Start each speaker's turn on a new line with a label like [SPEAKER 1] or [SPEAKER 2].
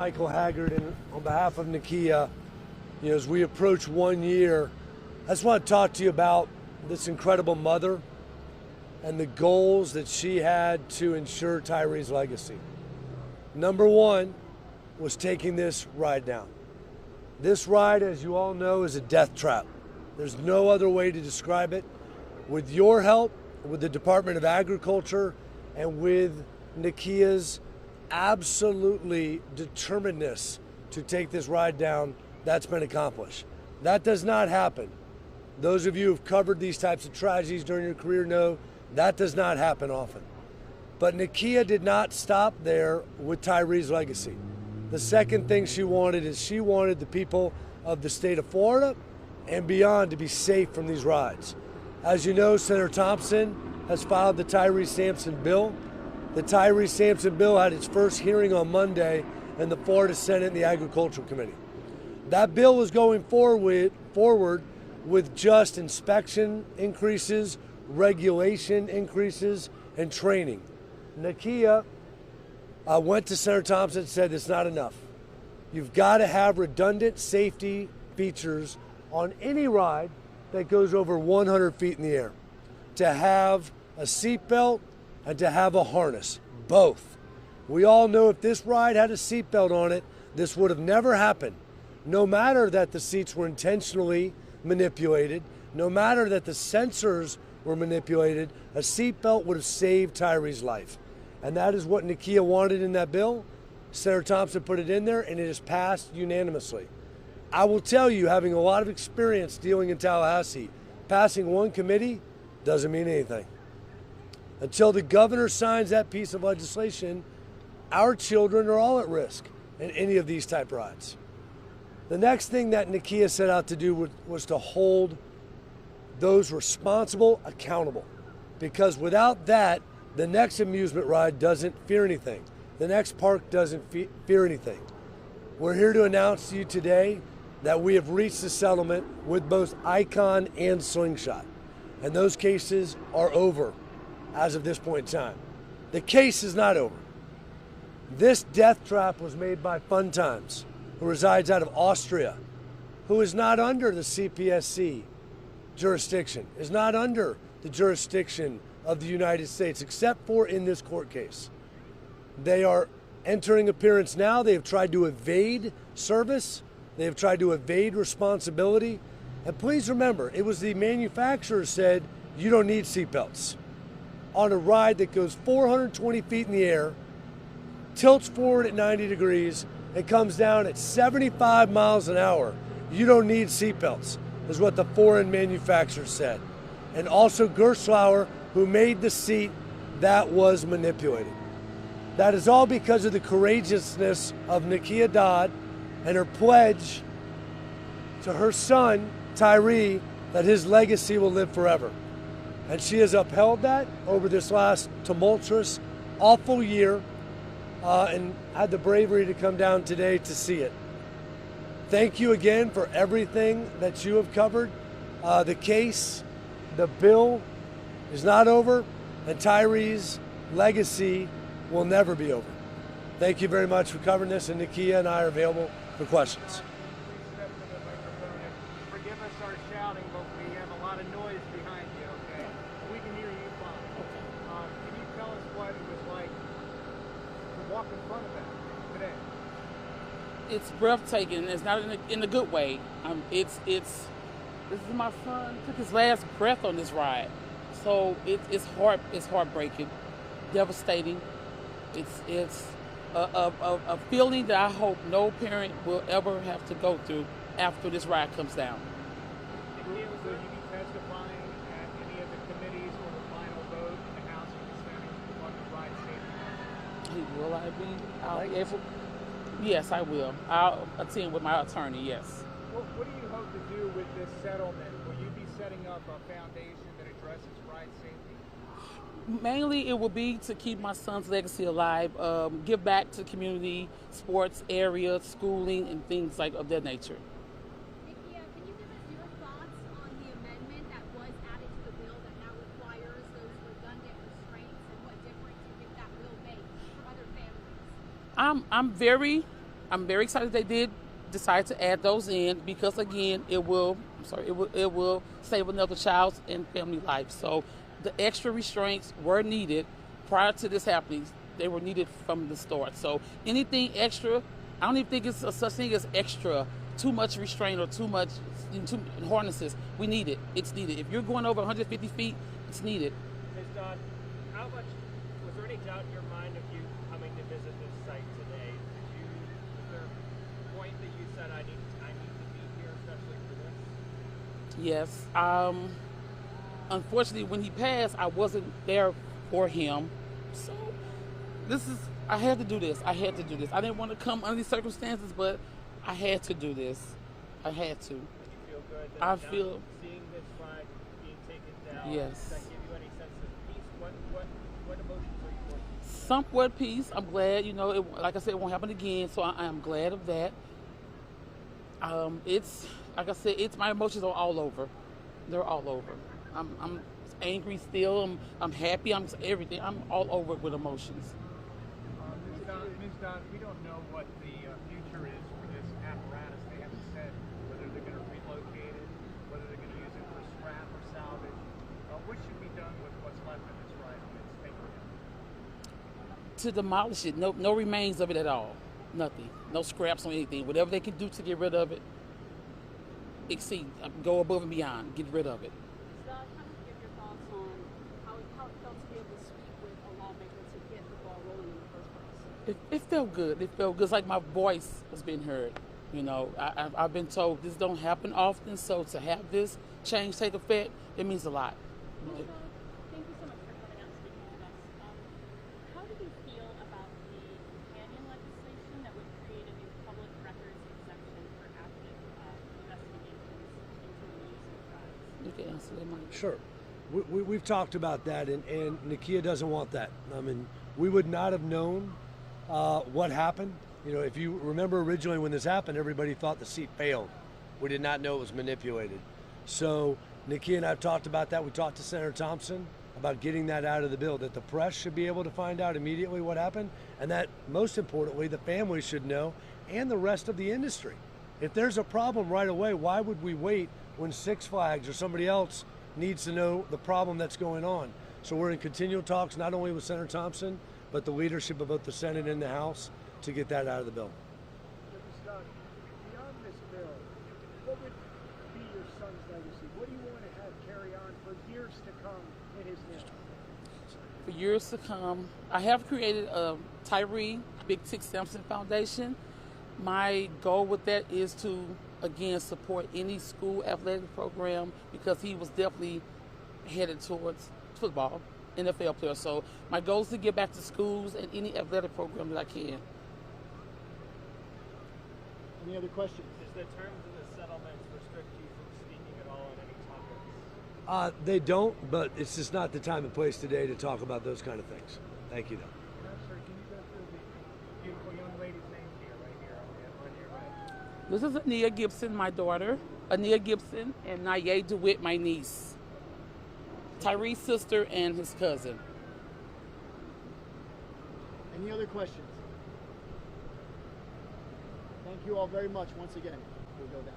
[SPEAKER 1] Michael Haggard, and on behalf of Nekia, as we approach 1 year, I just want to talk to you about this incredible mother and the goals that she had to ensure Tyre's legacy. Number one was taking this ride down. This ride, as you all know, is a death trap. There's no other way to describe it. With your help, with the Department of Agriculture, and with Nekia's absolutely determinedness to take this ride down, that's been accomplished. That does not happen. Those of you who've covered these types of tragedies during your career know that does not happen often. But Nekia did not stop there with Tyre's legacy. The second thing she wanted is she wanted the people of the state of Florida and beyond to be safe from these rides. As you know, Senator Thompson has filed the Tyre Sampson bill. The Tyre Sampson bill had its first hearing on Monday in the Florida Senate and the Agricultural Committee. That bill was going forward with just inspection increases, regulation increases, and training. Nekia went to Senator Thompson and said it's not enough. You've got to have redundant safety features on any ride that goes over 100 feet in the air. To have a seatbelt and to have a harness, both. We all know if this ride had a seatbelt on it, this would have never happened. No matter that the seats were intentionally manipulated, no matter that the sensors were manipulated, a seatbelt would have saved Tyre's life. And that is what Nekia wanted in that bill. Senator Thompson put it in there, and it has passed unanimously. I will tell you, having a lot of experience dealing in Tallahassee, passing one committee doesn't mean anything. Until the governor signs that piece of legislation, our children are all at risk in any of these type rides. The next thing that Nekia set out to do was to hold those responsible accountable. Because without that, the next amusement ride doesn't fear anything. The next park doesn't fear anything. We're here to announce to you today that we have reached a settlement with both Icon and Slingshot. And those cases are over as of this point in time. The case is not over. This death trap was made by Fun Times, who resides out of Austria, who is not under the CPSC jurisdiction, is not under the jurisdiction of the United States, except for in this court case. They are entering appearance now. They have tried to evade service. They have tried to evade responsibility. And please remember, it was the manufacturer said, you don't need seatbelts. On a ride that goes 420 feet in the air, tilts forward at 90 degrees, and comes down at 75 miles an hour, you don't need seatbelts, is what the foreign manufacturer said. And also Gerstlauer, who made the seat that was manipulated. That is all because of the courageousness of Nekia Dodd and her pledge to her son, Tyre, that his legacy will live forever. And she has upheld that over this last tumultuous, awful year, and had the bravery to come down today to see it. Thank you again for everything that you have covered. The case, the bill is not over, and Tyre's legacy will never be over. Thank you very much for covering this, and Nekia and I are available for questions.
[SPEAKER 2] Forgive us our shouting, but we have a lot of noise behind you, okay? We can hear you fine. Can you tell us what it was like to walk in front of that today?
[SPEAKER 3] It's breathtaking. It's not in a good way. This is my son took his last breath on this ride, so it's heartbreaking, devastating. It's a feeling that I hope no parent will ever have to go through after this ride comes down.
[SPEAKER 2] Will you be testifying at any of the committees or the final vote in the House or the Senate on the ride safety?
[SPEAKER 3] Will I be? Yes, I will. I'll attend with my attorney, yes.
[SPEAKER 2] What do you hope to do with this settlement? Will you be setting up a foundation that addresses ride safety?
[SPEAKER 3] Mainly, it will be to keep my son's legacy alive, give back to the community, sports area, schooling, and things like of that nature.
[SPEAKER 4] Nekia, can you give us your thoughts on the amendment that was added to the bill that now requires those redundant restraints, and what difference you think that will make for other families?
[SPEAKER 3] I'm very I'm very excited they did decide to add those in because again, it will save another child's and family life. So the extra restraints were needed prior to this happening. They were needed from the start. So anything extra, I don't even think it's a such thing as extra, too much restraint or too much harnesses. We need it. It's needed. If you're going over 150 feet, it's needed.
[SPEAKER 2] Ms. Dodd, was there any doubt in your mind of you coming to visit this site today? Was there a point that you said, I need to be here, especially for this?
[SPEAKER 3] Yes. Unfortunately, when he passed, I wasn't there for him. So I had to do this. I didn't want to come under these circumstances, but I had to do this. I had to.
[SPEAKER 2] Did you feel good that
[SPEAKER 3] feel
[SPEAKER 2] seeing this flag being taken down?
[SPEAKER 3] Yes.
[SPEAKER 2] Does that give you any sense of peace? What emotions are you feeling?
[SPEAKER 3] Somewhat peace. I'm glad, like I said, it won't happen again, so I am glad of that. It's, like I said, my emotions are all over. They're all over. I'm angry still. I'm happy. I'm everything. I'm all over it with emotions.
[SPEAKER 2] Ms. Dodd, we don't know what the future is for this apparatus. They haven't said whether they're going to relocate it, whether they're going to use it for scrap or salvage. What should be done with what's left of this ride when it's taken down?
[SPEAKER 3] To demolish it. No remains of it at all. Nothing. No scraps or anything. Whatever they can do to get rid of it, go above and beyond. Get rid of it.
[SPEAKER 4] So, kind of give your thoughts on how it felt to be able to speak with a lawmaker to get the ball rolling in the first place.
[SPEAKER 3] It felt good. It felt good. It's like my voice was being heard. I've been told this don't happen often, so to have this change take effect, it means a lot.
[SPEAKER 4] Thank you so much for coming out and speaking with us. How do you feel about the companion legislation that would create a new public records exemption for active investigations into the use of drugs?
[SPEAKER 3] You can answer that, Mike.
[SPEAKER 1] Sure. We've talked about that, and Nekia doesn't want that. I mean, we would not have known what happened. If you remember originally when this happened, everybody thought the seat failed. We did not know it was manipulated. So Nekia and I have talked about that. We talked to Senator Thompson about getting that out of the bill, that the press should be able to find out immediately what happened, and that, most importantly, the families should know, and the rest of the industry. If there's a problem right away, why would we wait when Six Flags or somebody else needs to know the problem that's going on? So we're in continual talks, not only with Senator Thompson, but the leadership of both the Senate and the House to get that out of the bill.
[SPEAKER 5] Ms. Dodd, beyond this bill, what would be your son's legacy? What do you want to have carry on for years to come in his name?
[SPEAKER 3] For years to come, I have created a Tyre Sampson Foundation. My goal with that is to, again, support any school athletic program because he was definitely headed towards football, NFL player. So my goal is to get back to schools and any athletic program that I can.
[SPEAKER 5] Any other questions?
[SPEAKER 2] Is the terms of the settlements restrict you from speaking at all on any topics?
[SPEAKER 1] They don't, but it's just not the time and place today to talk about those kind of things. Thank you, though.
[SPEAKER 2] Sir, can you go through the beautiful young lady's name here, right here on your right?
[SPEAKER 3] This is Nekia Gibson, my daughter. Nekia Gibson and Naye DeWitt, my niece. Tyre's sister and his cousin.
[SPEAKER 5] Any other questions? Thank you all very much once again. We'll go down.